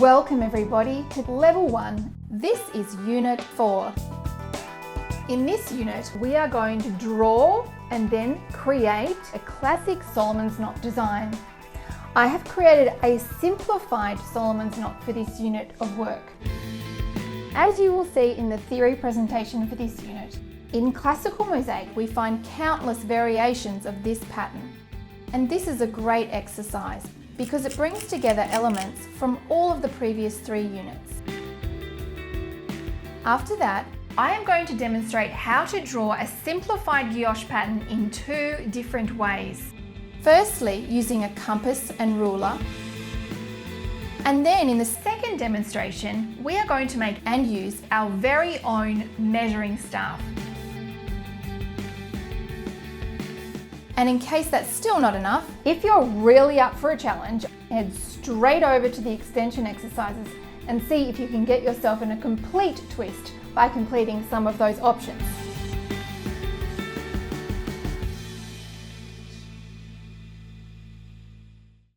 Welcome everybody to Level 1. This is Unit 4. In this unit, we are going to draw and then create a classic Solomon's knot design. I have created a simplified Solomon's knot for this unit of work. As you will see in the theory presentation for this unit, in Classical Mosaic we find countless variations of this pattern. And this is a great exercise because it brings together elements from all of the previous 3 units. After that, I am going to demonstrate how to draw a simplified guilloche pattern in 2 different ways. Firstly, using a compass and ruler. And then in the second demonstration, we are going to make and use our very own measuring staff. And in case that's still not enough, if you're really up for a challenge, head straight over to the extension exercises and see if you can get yourself in a complete twist by completing some of those options.